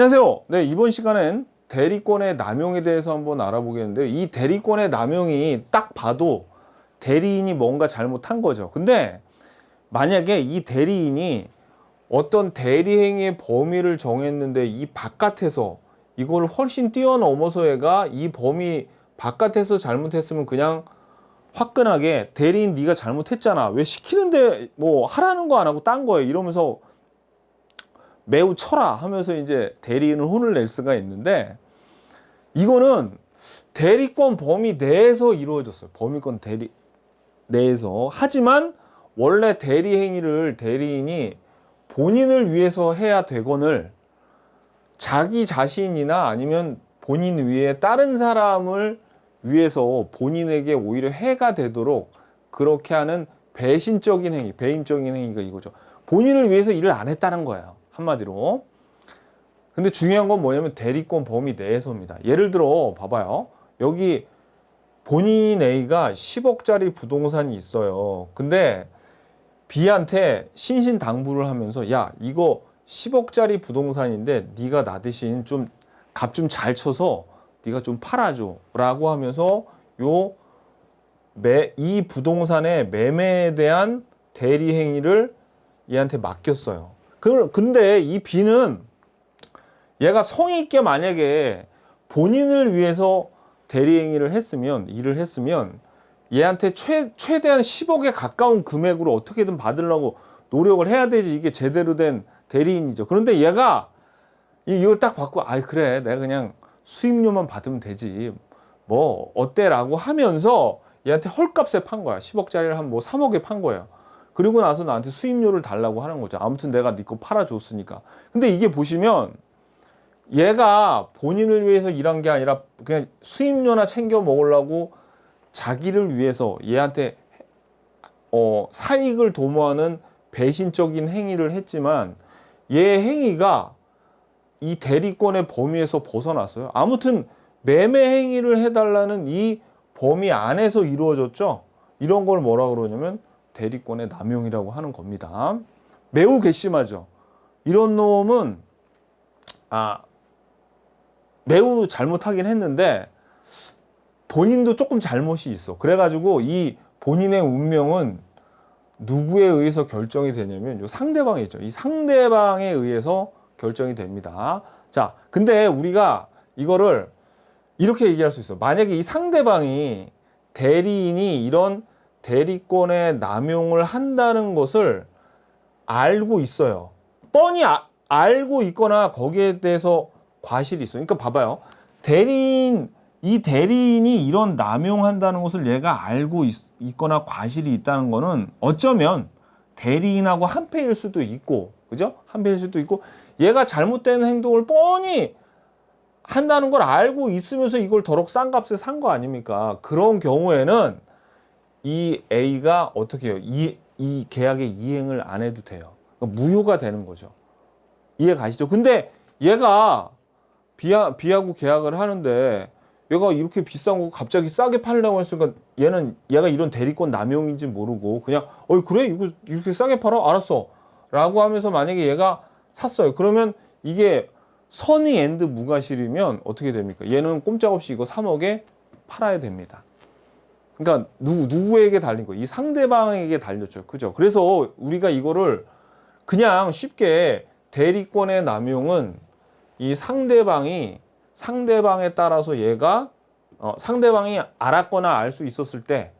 안녕하세요. 네, 이번 시간엔 대리권의 남용에 대해서 한번 알아보겠는데요. 이 대리권의 남용이 딱 봐도 대리인이 뭔가 잘못한 거죠. 근데 만약에 이 대리인이 어떤 대리행위의 범위를 정했는데 이 바깥에서 이걸 훨씬 뛰어넘어서 얘가 이 범위 바깥에서 잘못했으면 그냥 화끈하게 대리인 네가 잘못했잖아. 왜 시키는데 뭐 하라는 거 안 하고 딴 거야. 이러면서 매우 쳐라 하면서 이제 대리인은 혼을 낼 수가 있는데, 이거는 대리권 범위 내에서 이루어졌어요. 범위권 대리 내에서. 하지만 원래 대리 행위를 대리인이 본인을 위해서 해야 되거늘 자기 자신이나 아니면 본인 위에 다른 사람을 위해서 본인에게 오히려 해가 되도록 그렇게 하는 배신적인 행위, 배임적인 행위가 이거죠. 본인을 위해서 일을 안 했다는 거예요. 한마디로. 근데 중요한 건 뭐냐면 대리권 범위 내에서입니다. 예를 들어 봐봐요. 여기 본인 A가 10억짜리 부동산이 있어요. 근데 B한테 신신당부를 하면서 야, 이거 10억짜리 부동산인데 네가 나 대신 좀 값 좀 잘 쳐서 네가 좀 팔아줘 라고 하면서 이 부동산의 매매에 대한 대리 행위를 얘한테 맡겼어요. 근데 이 B는 얘가 성의 있게 만약에 본인을 위해서 대리행위를 했으면, 일을 했으면 얘한테 최대한 10억에 가까운 금액으로 어떻게든 받으려고 노력을 해야 되지. 이게 제대로 된 대리인이죠. 그런데 얘가 이거 딱 받고 아이 그래 내가 그냥 수임료만 받으면 되지 뭐 어때 라고 하면서 얘한테 헐값에 판 거야. 10억짜리를 한 뭐 3억에 판 거예요. 그리고 나서 나한테 수임료를 달라고 하는 거죠. 아무튼 내가 네 거 팔아줬으니까. 근데 이게 보시면 얘가 본인을 위해서 일한 게 아니라 그냥 수임료나 챙겨 먹으려고 자기를 위해서 얘한테 사익을 도모하는 배신적인 행위를 했지만 얘 행위가 이 대리권의 범위에서 벗어났어요. 아무튼 매매 행위를 해달라는 이 범위 안에서 이루어졌죠. 이런 걸 뭐라 그러냐면 대리권의 남용이라고 하는 겁니다. 매우 괘씸하죠. 이런 놈은 매우 잘못하긴 했는데 본인도 조금 잘못이 있어. 그래가지고 이 본인의 운명은 누구에 의해서 결정이 되냐면 요 상대방이 있죠. 이 상대방에 의해서 결정이 됩니다. 자, 근데 우리가 이거를 이렇게 얘기할 수 있어. 만약에 이 상대방이 대리인이 이런 대리권의 남용을 한다는 것을 알고 있어요. 뻔히 알고 있거나 거기에 대해서 과실이 있어요. 그러니까 봐봐요. 이 대리인이 이런 남용한다는 것을 얘가 알고 있거나 과실이 있다는 거는 어쩌면 대리인하고 한패일 수도 있고, 그죠? 한패일 수도 있고, 얘가 잘못된 행동을 뻔히 한다는 걸 알고 있으면서 이걸 더럽 싼 값에 산 거 아닙니까? 그런 경우에는 이 A가 어떻게 해요? 이 계약의 이행을 안 해도 돼요. 그러니까 무효가 되는 거죠. 이해 가시죠? 근데 얘가 B하고 계약을 하는데 얘가 이렇게 비싼 거 갑자기 싸게 팔려고 했으니까 얘가 이런 대리권 남용인지 모르고 그냥 그래? 이거 이렇게 싸게 팔아? 알았어. 라고 하면서 만약에 얘가 샀어요. 그러면 이게 선의 엔드 무과실이면 어떻게 됩니까? 얘는 꼼짝없이 이거 3억에 팔아야 됩니다. 그러니까 누구에게 달린 거예요? 이 상대방에게 달렸죠. 그죠? 그래서 우리가 이거를 그냥 쉽게 대리권의 남용은 이 상대방에 따라서 얘가 상대방이 알았거나 알 수 있었을 때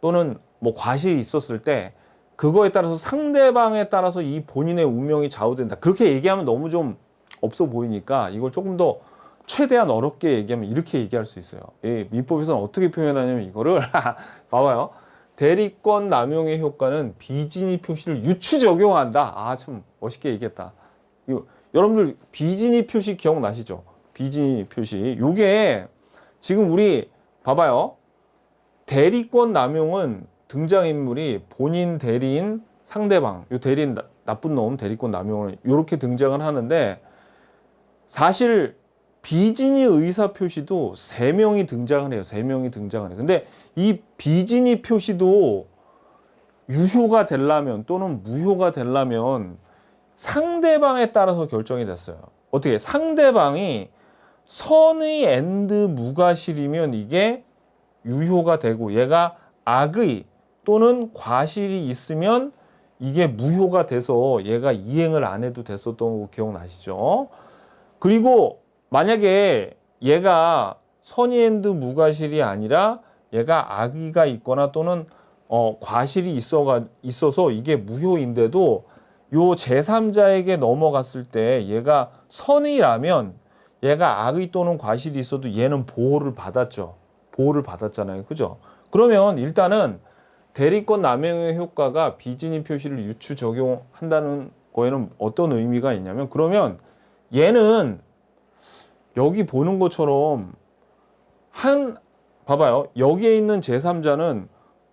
또는 뭐 과실이 있었을 때 그거에 따라서 상대방에 따라서 이 본인의 운명이 좌우된다. 그렇게 얘기하면 너무 좀 없어 보이니까 이걸 조금 더 최대한 어렵게 얘기하면 이렇게 얘기할 수 있어요. 민법에서는 어떻게 표현하냐면 이거를 봐봐요. 대리권 남용의 효과는 비진의 표시를 유추 적용한다. 참 멋있게 얘기했다. 여러분들 비진의 표시 기억나시죠? 비진의 표시. 요게 지금 우리 봐봐요. 대리권 남용은 등장인물이 본인, 대리인, 상대방. 요 대리인 나쁜 놈 대리권 남용을 이렇게 등장을 하는데 사실 비진의 의사 표시도 3명이 등장을 해요. 3명이 등장을 해요. 근데 이 비진의 표시도 유효가 되려면 또는 무효가 되려면 상대방에 따라서 결정이 됐어요. 어떻게 상대방이 선의 엔드 무과실이면 이게 유효가 되고 얘가 악의 또는 과실이 있으면 이게 무효가 돼서 얘가 이행을 안 해도 됐었던 거 기억나시죠? 그리고 만약에 얘가 선의 엔드 무과실이 아니라 얘가 악의가 있거나 또는 과실이 있어서 이게 무효인데도 요 제3자에게 넘어갔을 때 얘가 선의라면 얘가 악의 또는 과실이 있어도 얘는 보호를 받았죠. 보호를 받았잖아요. 그죠? 그러면 일단은 대리권 남용의 효과가 비진입 표시를 유추 적용한다는 거에는 어떤 의미가 있냐면 그러면 얘는 여기 보는 것처럼 봐봐요. 여기에 있는 제3자는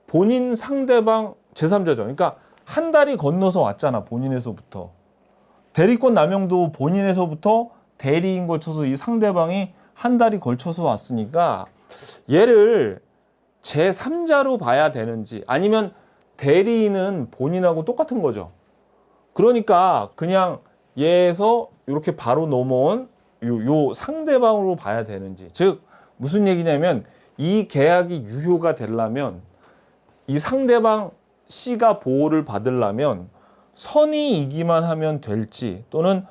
본인 상대방 제3자죠. 그러니까 한 다리 건너서 왔잖아. 본인에서부터. 대리권 남용도 본인에서부터 대리인 걸쳐서 이 상대방이 한 다리 걸쳐서 왔으니까 얘를 제3자로 봐야 되는지 아니면 대리인은 본인하고 똑같은 거죠. 그러니까 그냥 얘에서 이렇게 바로 넘어온 요 상대방으로 봐야 되는지. 즉 무슨 얘기냐면 이 계약이 유효가 되려면 이 상대방 C가 보호를 받으려면 선의이기만 하면 될지 또는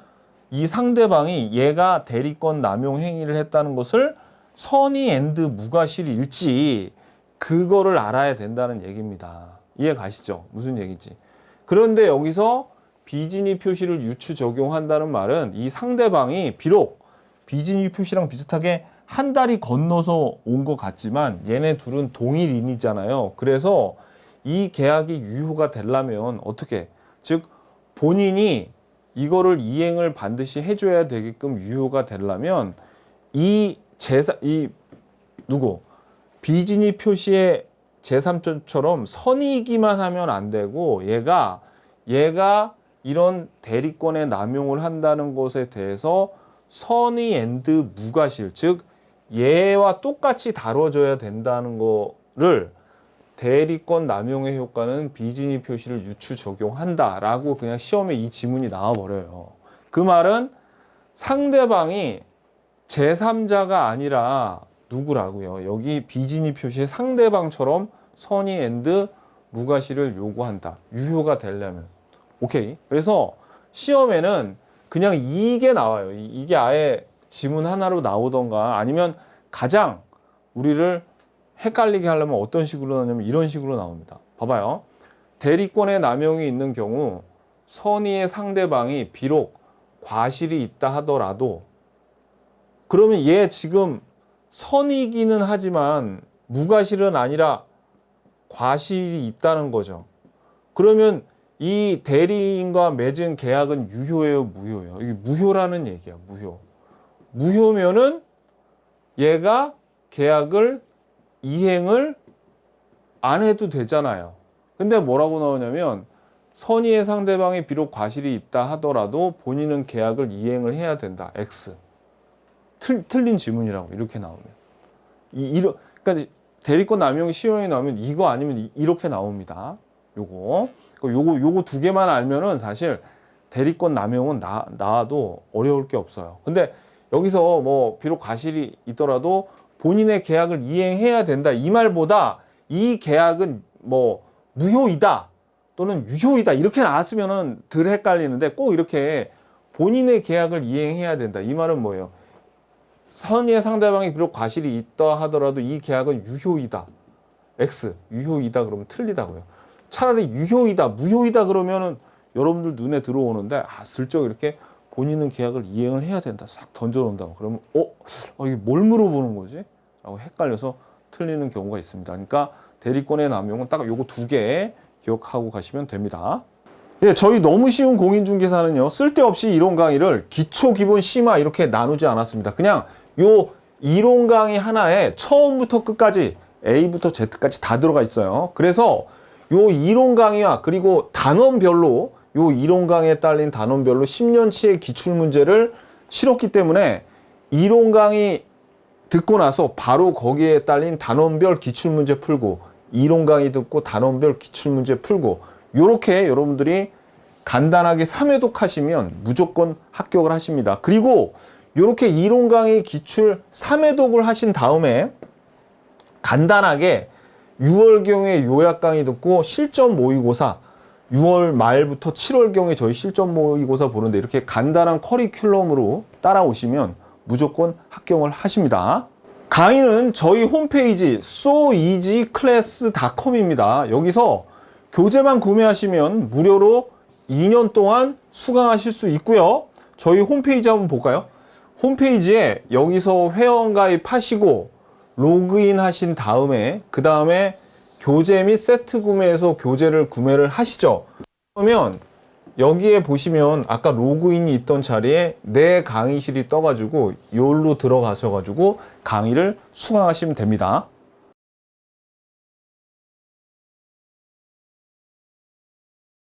이 상대방이 얘가 대리권 남용 행위를 했다는 것을 선의 앤드 무과실일지 그거를 알아야 된다는 얘기입니다. 이해 가시죠? 무슨 얘기지? 그런데 여기서 비진입 표시를 유추 적용한다는 말은 이 상대방이 비록 비진입 표시랑 비슷하게 한 다리 건너서 온 것 같지만 얘네 둘은 동일인이잖아요. 그래서 이 계약이 유효가 되려면 어떻게? 즉 본인이 이거를 이행을 반드시 해줘야 되게끔 유효가 되려면 이 비진입 표시의 제3자처럼 선의이기만 하면 안 되고 얘가 이런 대리권의 남용을 한다는 것에 대해서 선의 앤드 무과실, 즉 얘와 똑같이 다뤄져야 된다는 거를 대리권 남용의 효과는 비진입 표시를 유추 적용한다라고 그냥 시험에 이 지문이 나와버려요. 그 말은 상대방이 제3자가 아니라 누구라고요? 여기 비진입 표시의 상대방처럼 선의 앤드 무과실을 요구한다. 유효가 되려면. 오케이. 그래서 시험에는 그냥 이게 나와요. 이게 아예 지문 하나로 나오던가 아니면 가장 우리를 헷갈리게 하려면 어떤 식으로 나오냐면 이런 식으로 나옵니다. 봐봐요. 대리권의 남용이 있는 경우 선의의 상대방이 비록 과실이 있다 하더라도 그러면 얘 지금 선의기는 하지만 무과실은 아니라 과실이 있다는 거죠. 그러면 이 대리인과 맺은 계약은 유효예요, 무효예요? 이게 무효라는 얘기야, 무효. 무효면은 얘가 계약을 이행을 안 해도 되잖아요. 근데 뭐라고 나오냐면 선의의 상대방이 비록 과실이 있다 하더라도 본인은 계약을 이행을 해야 된다. X. 틀린 지문이라고 이렇게 나오면. 그러니까 대리권 남용이 시험에 나오면 이거 아니면 이렇게 나옵니다. 요거 두 개만 알면은 사실 대리권 남용은 나와도 어려울 게 없어요. 근데 여기서 뭐 비록 과실이 있더라도 본인의 계약을 이행해야 된다 이 말보다 이 계약은 뭐 무효이다 또는 유효이다 이렇게 나왔으면은 덜 헷갈리는데 꼭 이렇게 본인의 계약을 이행해야 된다 이 말은 뭐예요? 선의의 상대방이 비록 과실이 있다 하더라도 이 계약은 유효이다. X 유효이다 그러면 틀리다고요. 차라리 유효이다 무효이다 그러면은 여러분들 눈에 들어오는데 슬쩍 이렇게 본인은 계약을 이행을 해야 된다 싹 던져놓는다 그러면 이게 뭘 물어보는 거지? 라고 헷갈려서 틀리는 경우가 있습니다. 그러니까 대리권의 남용은 딱 요거 두 개 기억하고 가시면 됩니다. 예, 저희 너무 쉬운 공인중개사는요 쓸데없이 이론 강의를 기초, 기본, 심화 이렇게 나누지 않았습니다. 그냥 요 이론 강의 하나에 처음부터 끝까지 A부터 Z까지 다 들어가 있어요. 그래서 요 이론 강의와 그리고 단원별로 요 이론 강의에 딸린 단원별로 10년치의 기출문제를 실었기 때문에 이론 강의 듣고 나서 바로 거기에 딸린 단원별 기출문제 풀고 이론 강의 듣고 단원별 기출문제 풀고 요렇게 여러분들이 간단하게 3회독 하시면 무조건 합격을 하십니다. 그리고 이렇게 이론 강의 기출 3회독을 하신 다음에 간단하게 6월경에 요약 강의 듣고 실전 모의고사 6월 말부터 7월경에 저희 실전 모의고사 보는데 이렇게 간단한 커리큘럼으로 따라오시면 무조건 합격을 하십니다. 강의는 저희 홈페이지 soeasyclass.com입니다. 여기서 교재만 구매하시면 무료로 2년 동안 수강하실 수 있고요. 저희 홈페이지 한번 볼까요? 홈페이지에 여기서 회원가입 하시고 로그인 하신 다음에 그 다음에 교재 및 세트 구매에서 교재를 구매를 하시죠. 그러면 여기에 보시면 아까 로그인이 있던 자리에 내 강의실이 떠가지고 여기로 들어가셔가지고 강의를 수강하시면 됩니다.